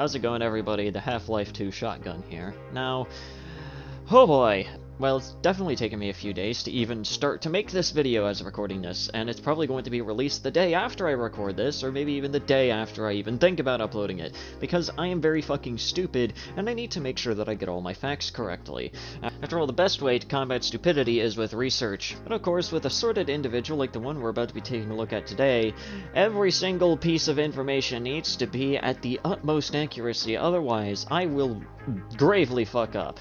How's it going, everybody? The Half-Life 2 shotgun here. Now, oh boy. Well, it's definitely taken me a few days to even start to make this video as of recording this, and it's probably going to be released the day after I record this, or maybe even the day after I even think about uploading it, because I am very fucking stupid, and I need to make sure that I get all my facts correctly. After all, the best way to combat stupidity is with research. But of course, with a sorted individual like the one we're about to be taking a look at today, every single piece of information needs to be at the utmost accuracy, otherwise I will gravely fuck up.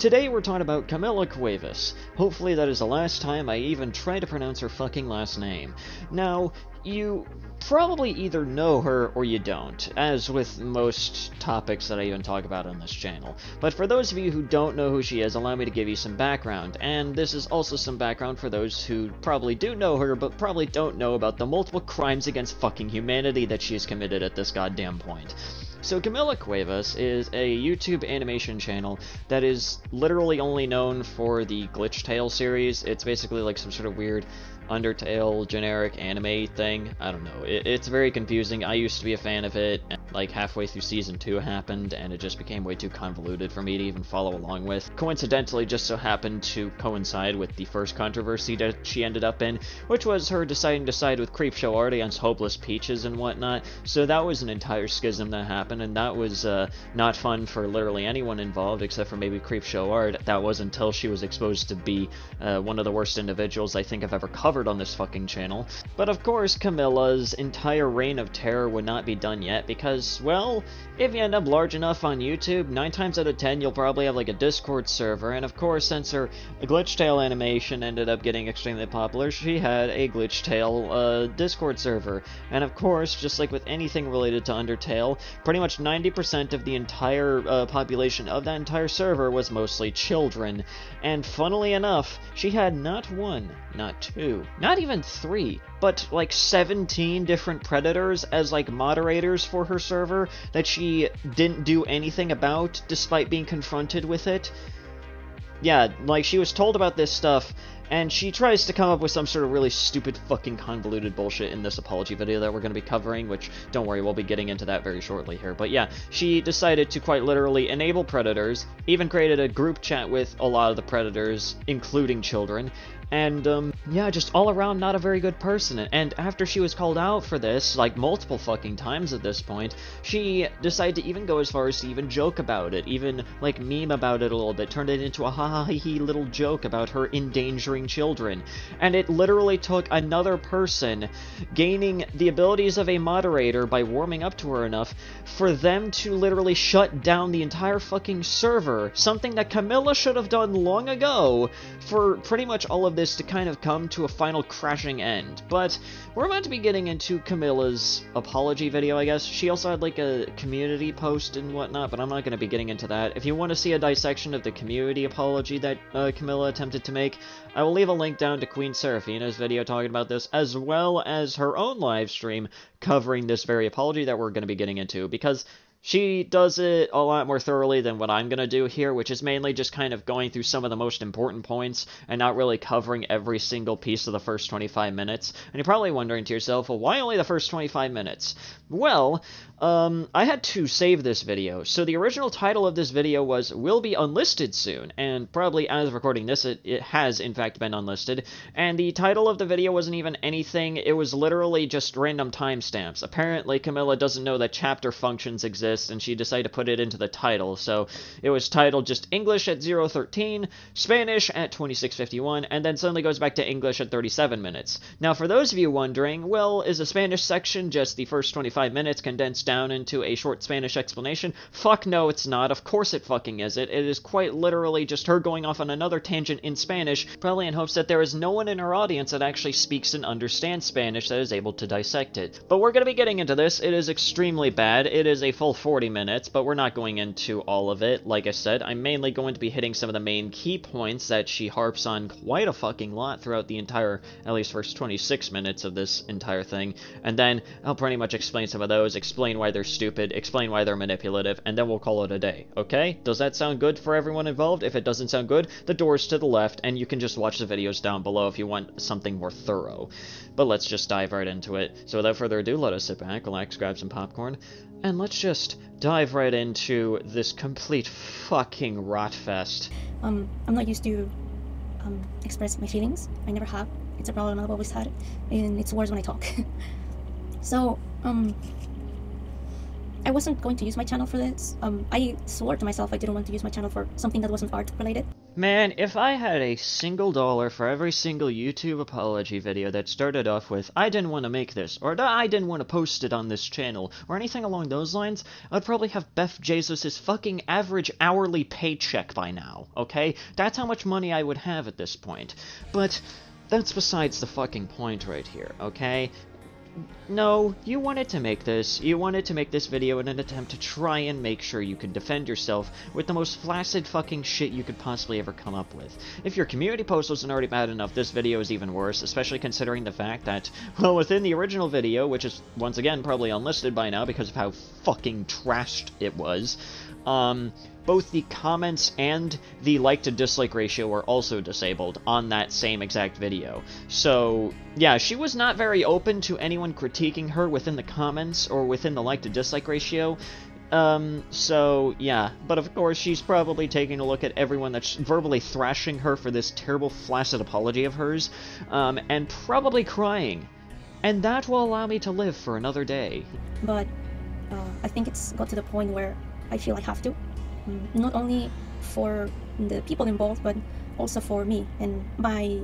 Today we're talking about Camilla Cuevas. Hopefully that is the last time I even try to pronounce her fucking last name. Now, you probably either know her or you don't, as with most topics that I even talk about on this channel. But for those of you who don't know who she is, allow me to give you some background, and this is also some background for those who probably do know her, but probably don't know about the multiple crimes against fucking humanity that she has committed at this goddamn point. So Camilla Cuevas is a YouTube animation channel that is literally only known for the Glitch Tale series. It's basically like some sort of weird Undertale generic anime thing. I don't know. It's very confusing. I used to be a fan of it, and like halfway through season 2 happened, and it just became way too convoluted for me to even follow along with. Coincidentally, just so happened to coincide with the first controversy that she ended up in, which was her deciding to side with Creepshow Art against Hopeless Peaches and whatnot. So that was an entire schism that happened, and that was not fun for literally anyone involved, except for maybe Creepshow Art. That was until she was exposed to be one of the worst individuals I think I've ever covered on this fucking channel. But of course, Camilla's entire reign of terror would not be done yet because, well, if you end up large enough on YouTube, 9 times out of 10 you'll probably have like a Discord server, and of course, since her Glitch Tale animation ended up getting extremely popular, she had a Glitch Tale Discord server. And of course, just like with anything related to Undertale, pretty much 90% of the entire population of that entire server was mostly children. And funnily enough, she had not 1, not 2, not even 3, but like 17 different predators as like moderators for her server that she didn't do anything about despite being confronted with it. Yeah, like she was told about this stuff, and she tries to come up with some sort of really stupid fucking convoluted bullshit in this apology video that we're going to be covering, which, don't worry, we'll be getting into that very shortly here. But yeah, she decided to quite literally enable predators, even created a group chat with a lot of the predators, including children, and, yeah, just all around not a very good person. And after she was called out for this, like multiple fucking times at this point, she decided to even go as far as to even joke about it, even, like, meme about it a little bit, turned it into a ha-ha-hee little joke about her endangering children. And it literally took another person gaining the abilities of a moderator by warming up to her enough for them to literally shut down the entire fucking server, something that Camilla should have done long ago, for pretty much all of this to kind of come to a final crashing end. But we're about to be getting into Camilla's apology video, I guess. She also had like a community post and whatnot, but I'm not going to be getting into that. If you want to see a dissection of the community apology that Camilla attempted to make, I will leave a link down to Queen Seraphina's video talking about this, as well as her own live stream covering this very apology that we're going to be getting into, because she does it a lot more thoroughly than what I'm going to do here, which is mainly just kind of going through some of the most important points and not really covering every single piece of the first 25 minutes. And you're probably wondering to yourself, well, why only the first 25 minutes? Well, I had to save this video. So the original title of this video was Will Be Unlisted Soon, and probably as of recording this, it has in fact been unlisted. And the title of the video wasn't even anything, it was literally just random timestamps. Apparently Camilla doesn't know that chapter functions exist, and she decided to put it into the title. So it was titled just English at 0:13, Spanish at 26:51, and then suddenly goes back to English at 37 minutes. Now, for those of you wondering, well, is the Spanish section just the first 25 minutes condensed down into a short Spanish explanation? Fuck no, it's not. Of course it fucking isn't. It is quite literally just her going off on another tangent in Spanish, probably in hopes that there is no one in her audience that actually speaks and understands Spanish that is able to dissect it. But we're going to be getting into this. It is extremely bad. It is a full 40 minutes, but we're not going into all of it. Like I said, I'm mainly going to be hitting some of the main key points that she harps on quite a fucking lot throughout the entire, at least first 26 minutes of this entire thing, and then I'll pretty much explain some of those, explain why they're stupid, explain why they're manipulative, and then we'll call it a day, okay? Does that sound good for everyone involved? If it doesn't sound good, the door's to the left, and you can just watch the videos down below if you want something more thorough. But let's just dive right into it. So without further ado, let us sit back, relax, grab some popcorn, And let's just dive right into this complete fucking rot fest. I'm not used to express my feelings. I never have. It's a problem I've always had, and it's worse when I talk. So, I wasn't going to use my channel for this. I swore to myself I didn't want to use my channel for something that wasn't art related. Man, if I had a single dollar for every single YouTube apology video that started off with, I didn't want to make this, or I didn't want to post it on this channel, or anything along those lines, I'd probably have Beth Jesus' fucking average hourly paycheck by now, okay? That's how much money I would have at this point. But that's besides the fucking point right here, okay? No, you wanted to make this. You wanted to make this video in an attempt to try and make sure you could defend yourself with the most flaccid fucking shit you could possibly ever come up with. If your community post wasn't already bad enough, this video is even worse, especially considering the fact that, well, within the original video, which is, once again, probably unlisted by now because of how fucking trashed it was, both the comments and the like to dislike ratio were also disabled on that same exact video. So, yeah, she was not very open to anyone critiquing her within the comments or within the like to dislike ratio. So, yeah. But of course, she's probably taking a look at everyone that's verbally thrashing her for this terrible flaccid apology of hers, and probably crying. And that will allow me to live for another day. But, I think it's got to the point where I feel I have to. Not only for the people involved, but also for me and my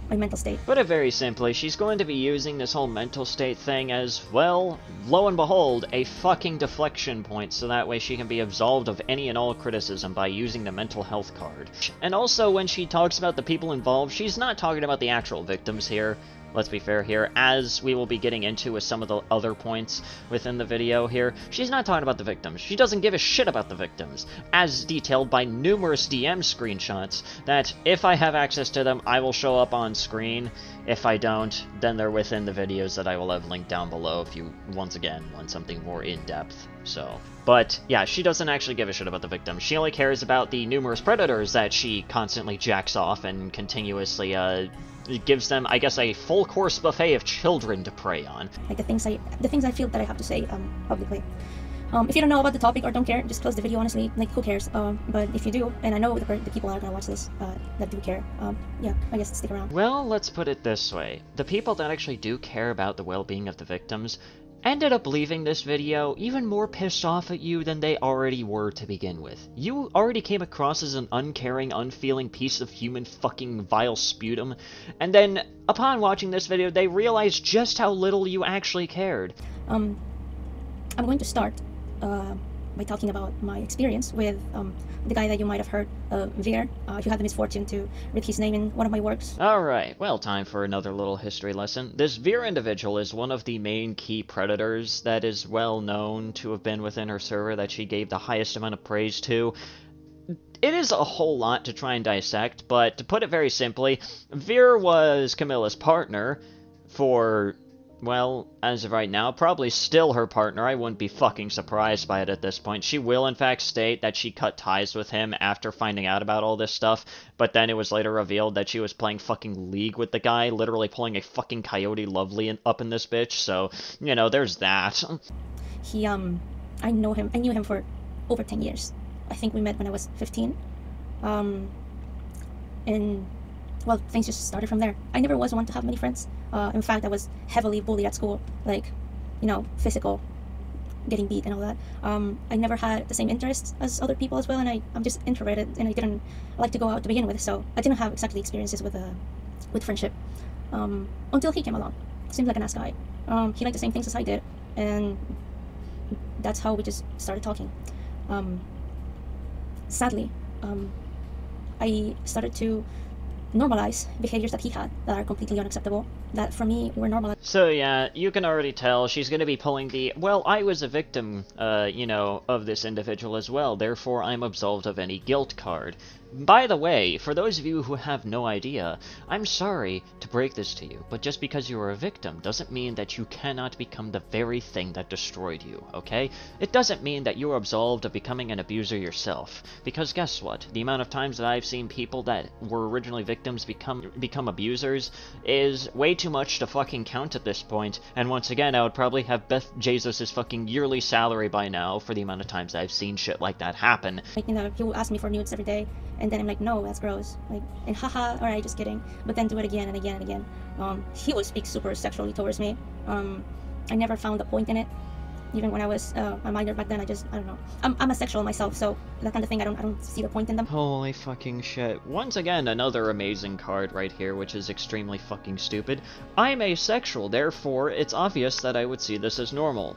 mental state. Put it very simply, she's going to be using this whole mental state thing as, well, lo and behold, a fucking deflection point, so that way she can be absolved of any and all criticism by using the mental health card. And also, when she talks about the people involved, she's not talking about the actual victims here. Let's be fair here, as we will be getting into with some of the other points within the video here, she's not talking about the victims. She doesn't give a shit about the victims, as detailed by numerous DM screenshots that, if I have access to them, I will show up on screen. If I don't, then they're within the videos that I will have linked down below if you, once again, want something more in-depth. So, but yeah, she doesn't actually give a shit about the victims. She only cares about the numerous predators that she constantly jacks off and continuously, gives them, I guess, a full-course buffet of children to prey on. Like the things I feel that I have to say publicly. If you don't know about the topic or don't care, just close the video, honestly. Like, who cares? But if you do, and I know the people are gonna watch this that do care, yeah, I guess stick around. Well, let's put it this way. The people that actually do care about the well-being of the victims ended up leaving this video even more pissed off at you than they already were to begin with. You already came across as an uncaring, unfeeling piece of human fucking vile sputum, and then, upon watching this video, they realized just how little you actually cared. I'm going to start by talking about my experience with the guy that you might have heard, Veer. If you had the misfortune to read his name in one of my works. Alright, well, time for another little history lesson. This Veer individual is one of the main key predators that is well known to have been within her server that she gave the highest amount of praise to. It is a whole lot to try and dissect, but to put it very simply, Veer was Camilla's partner for, well, as of right now, probably still her partner. I wouldn't be fucking surprised by it at this point. She will, in fact, state that she cut ties with him after finding out about all this stuff, but then it was later revealed that she was playing fucking League with the guy, literally pulling a fucking Coyote Lovely up in this bitch, so, you know, there's that. I knew him for over 10 years. I think we met when I was 15. And, well, things just started from there. I never was one to have many friends. In fact, I was heavily bullied at school, like, you know, physical, getting beat and all that. I never had the same interests as other people as well, and I'm just introverted, and I didn't like to go out to begin with, so I didn't have exactly experiences with friendship, until he came along. Seemed like a nice guy. He liked the same things as I did, and that's how we just started talking. Sadly, I started to normalize behaviors that he had that are completely unacceptable, that for me were normal. So yeah, you can already tell she's going to be pulling the, well, I was a victim, you know, of this individual as well, therefore I'm absolved of any guilt card. By the way, for those of you who have no idea, I'm sorry to break this to you, but just because you are a victim doesn't mean that you cannot become the very thing that destroyed you, okay? It doesn't mean that you're absolved of becoming an abuser yourself, because guess what? The amount of times that I've seen people that were originally victims become abusers is way too much to fucking count at this point, and once again, I would probably have Beth Jesus' fucking yearly salary by now for the amount of times I've seen shit like that happen. Like, you know, he will ask me for nudes every day, and then I'm like, no, that's gross. Like, and haha, alright, just kidding. But then do it again and again and again. He would speak super sexually towards me. I never found the point in it. Even when I was a minor back then, I don't know. I'm asexual myself, so that kind of thing, I don't see the point in them. Holy fucking shit. Once again, another amazing card right here, which is extremely fucking stupid. I'm asexual, therefore it's obvious that I would see this as normal.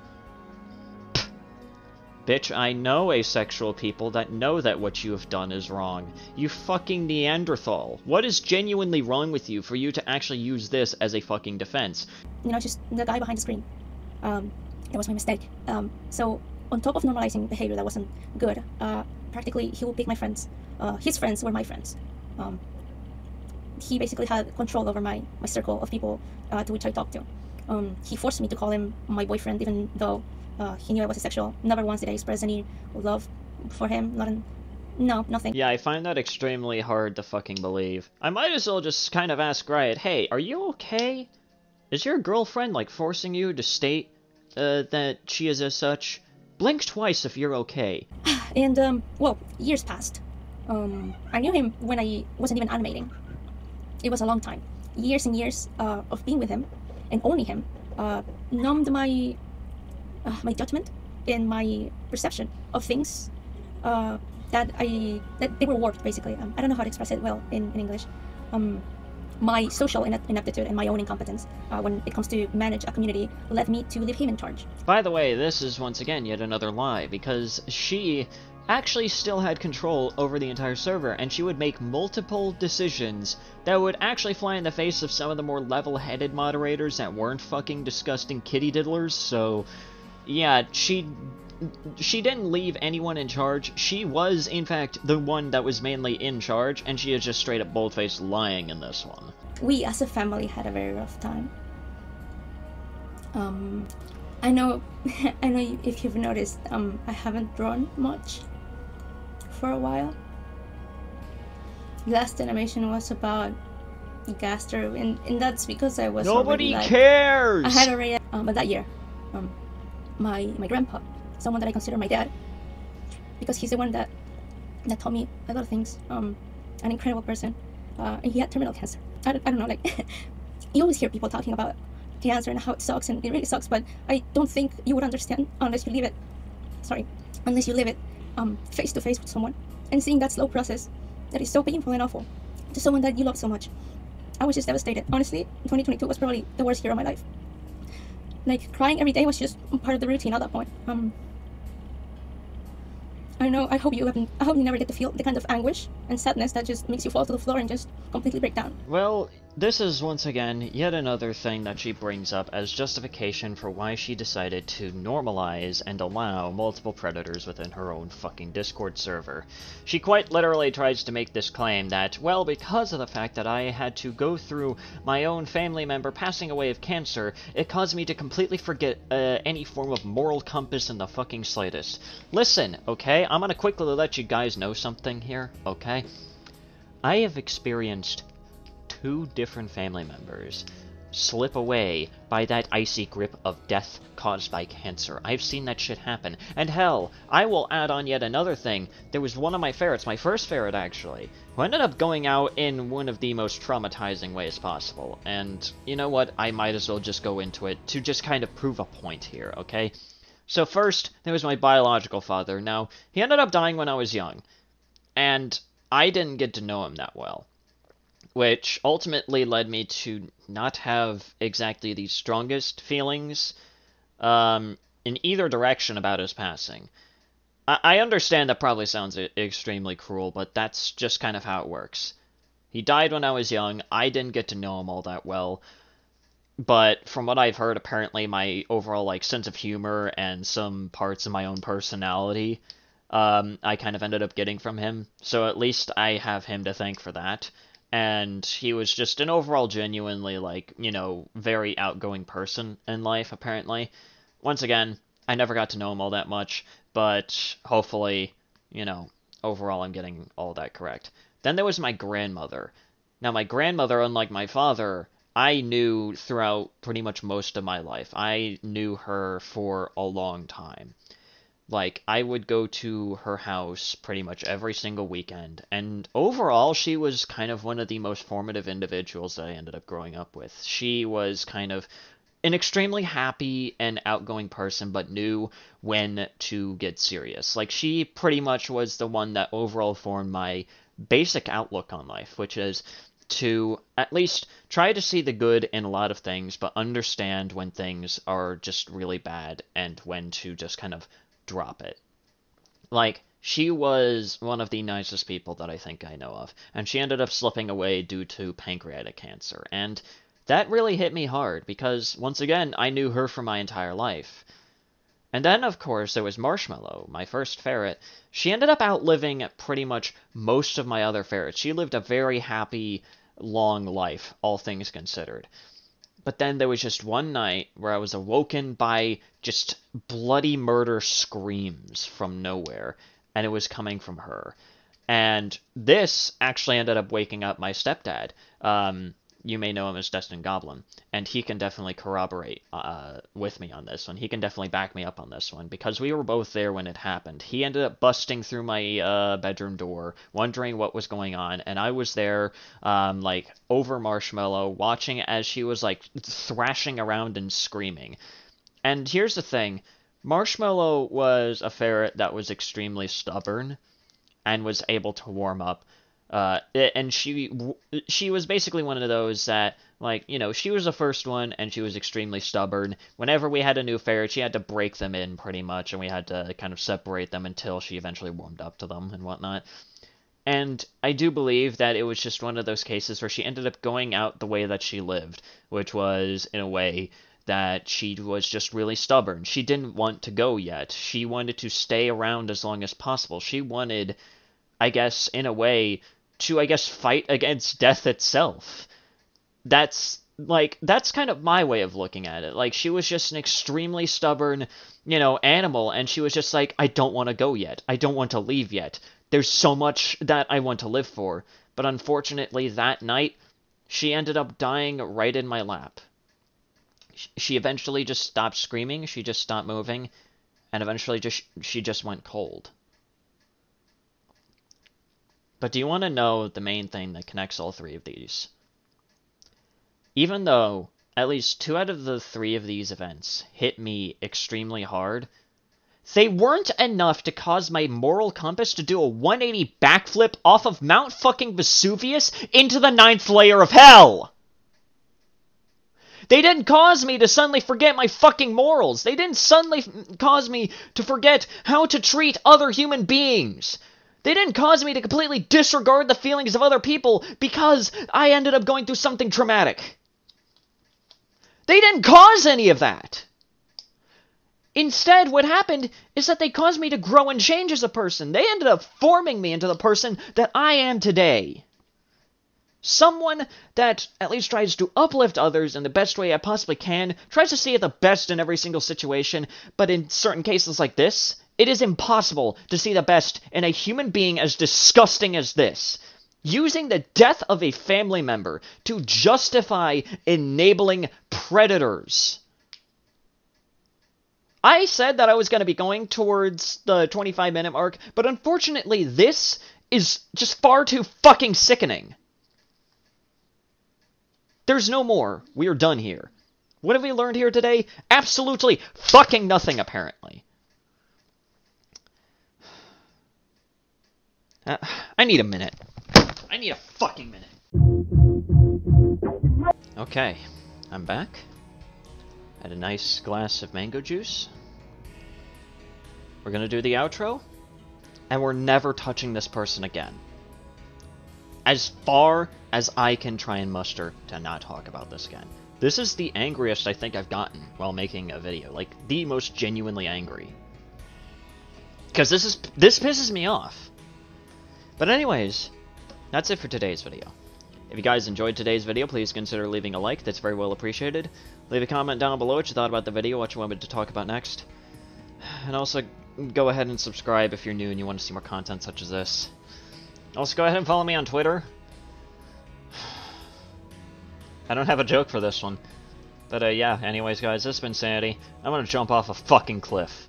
Bitch, I know asexual people that know that what you have done is wrong. You fucking Neanderthal. What is genuinely wrong with you for you to actually use this as a fucking defense? You know, just the guy behind the screen. It was my mistake. So, on top of normalizing behavior that wasn't good, practically he would pick my friends. His friends were my friends. He basically had control over my circle of people to which I talked to. He forced me to call him my boyfriend, even though he knew I was asexual. Never once did I express any love for him. No, nothing. Yeah, I find that extremely hard to fucking believe. I might as well just kind of ask Riot, hey, are you okay? Is your girlfriend, like, forcing you to state that she is as such? Blink twice if you're okay. And, well, years passed. I knew him when I wasn't even animating. It was a long time. Years and years of being with him and owning him numbed my judgment and my perception of things that they were warped, basically. I don't know how to express it well in English. My social ineptitude and my own incompetence when it comes to manage a community led me to leave him in charge. By the way, this is once again yet another lie, because she actually still had control over the entire server, and she would make multiple decisions that would actually fly in the face of some of the more level-headed moderators that weren't fucking disgusting kitty diddlers, so yeah, she didn't leave anyone in charge. She was, in fact, the one that was mainly in charge, and she is just straight up bold-faced lying in this one. We, as a family, had a very rough time. I know if you've noticed, I haven't drawn much for a while. Last animation was about Gaster, and that's because I was Nobody cares! I had already, but that year, my grandpa, someone that I consider my dad, because he's the one that taught me a lot of things, an incredible person, and he had terminal cancer. I don't know, like, you always hear people talking about cancer and how it sucks, and it really sucks, but I don't think you would understand unless you live it, face to face with someone, and seeing that slow process that is so painful and awful to someone that you love so much. I was just devastated. Honestly, 2022 was probably the worst year of my life. Like, crying every day was just part of the routine at that point. I don't know, I hope you never get to feel the kind of anguish and sadness that just makes you fall to the floor and just completely break down. Well, this is once again yet another thing that she brings up as justification for why she decided to normalize and allow multiple predators within her own fucking Discord server. She quite literally tries to make this claim that, well, because of the fact that I had to go through my own family member passing away of cancer, it caused me to completely forget any form of moral compass in the fucking slightest. Listen, okay? I'm gonna quickly let you guys know something here, okay? I have experienced 2 different family members slip away by that icy grip of death caused by cancer. I've seen that shit happen. And hell, I will add on yet another thing. There was one of my ferrets, my first ferret actually, who ended up going out in one of the most traumatizing ways possible. And you know what? I might as well just go into it to just kind of prove a point here, okay? So first, there was my biological father. Now, he ended up dying when I was young, and I didn't get to know him that well, which ultimately led me to not have exactly the strongest feelings in either direction about his passing. I understand that probably sounds extremely cruel, but that's just kind of how it works. He died when I was young. I didn't get to know him all that well. But from what I've heard, apparently my overall, like, sense of humor and some parts of my own personality I kind of ended up getting from him. So at least I have him to thank for that. And he was just an overall genuinely, like, you know, very outgoing person in life, apparently. Once again, I never got to know him all that much, but hopefully, you know, overall I'm getting all that correct. Then there was my grandmother. Now, my grandmother, unlike my father, I knew throughout pretty much most of my life. I knew her for a long time. Like, I would go to her house pretty much every single weekend, and overall, she was kind of one of the most formative individuals that I ended up growing up with. She was kind of an extremely happy and outgoing person, but knew when to get serious. Like, she pretty much was the one that overall formed my basic outlook on life, which is to at least try to see the good in a lot of things, but understand when things are just really bad and when to just kind of drop it. Like, she was one of the nicest people that I think I know of, and she ended up slipping away due to pancreatic cancer, and that really hit me hard, because, once again, I knew her for my entire life. And then, of course, there was Marshmallow, my first ferret. She ended up outliving pretty much most of my other ferrets. She lived a very happy, long life, all things considered. But then there was just one night where I was awoken by just bloody murder screams from nowhere, and it was coming from her. And this actually ended up waking up my stepdad. You may know him as Destin Goblin, and he can definitely corroborate with me on this one. He can definitely back me up on this one, because we were both there when it happened. He ended up busting through my bedroom door, wondering what was going on, and I was there, like, over Marshmallow, watching as she was, like, thrashing around and screaming. And here's the thing. Marshmallow was a ferret that was extremely stubborn, and was able to warm up. And she was basically one of those that, like, you know, she was the first one, and she was extremely stubborn. Whenever we had a new ferret, she had to break them in, pretty much, and we had to kind of separate them until she eventually warmed up to them and whatnot. And I do believe that it was just one of those cases where she ended up going out the way that she lived, which was, in a way, that she was just really stubborn. She didn't want to go yet. She wanted to stay around as long as possible. She wanted, I guess, in a way, to, I guess, fight against death itself. That's kind of my way of looking at it. Like, she was just an extremely stubborn, you know, animal, and she was just like, I don't want to go yet. I don't want to leave yet. There's so much that I want to live for. But unfortunately, that night, she ended up dying right in my lap. She eventually just stopped screaming, she just stopped moving, and eventually she just went cold. But do you want to know the main thing that connects all three of these? Even though at least 2 out of the 3 of these events hit me extremely hard, they weren't enough to cause my moral compass to do a 180 backflip off of Mount fucking Vesuvius into the 9th layer of hell! They didn't cause me to suddenly forget my fucking morals. They didn't suddenly cause me to forget how to treat other human beings. They didn't cause me to completely disregard the feelings of other people because I ended up going through something traumatic. They didn't cause any of that. Instead, what happened is that they caused me to grow and change as a person. They ended up forming me into the person that I am today. Someone that at least tries to uplift others in the best way I possibly can, tries to see the best in every single situation, but in certain cases like this, it is impossible to see the best in a human being as disgusting as this. Using the death of a family member to justify enabling predators. I said that I was going to be going towards the 25-minute mark, but unfortunately this is just far too fucking sickening. There's no more. We are done here. What have we learned here today? Absolutely fucking nothing, apparently. I need a minute. I need a fucking minute. Okay, I'm back. Had a nice glass of mango juice. We're gonna do the outro, and we're never touching this person again. As far as I can try and muster to not talk about this again. This is the angriest I think I've gotten while making a video. Like, the most genuinely angry. Because this pisses me off. But anyways, that's it for today's video. If you guys enjoyed today's video, please consider leaving a like. That's very well appreciated. Leave a comment down below what you thought about the video, what you want me to talk about next. And also, go ahead and subscribe if you're new and you want to see more content such as this. Also, go ahead and follow me on Twitter. I don't have a joke for this one. But yeah, anyways guys, this has been Sanity. I'm gonna jump off a fucking cliff.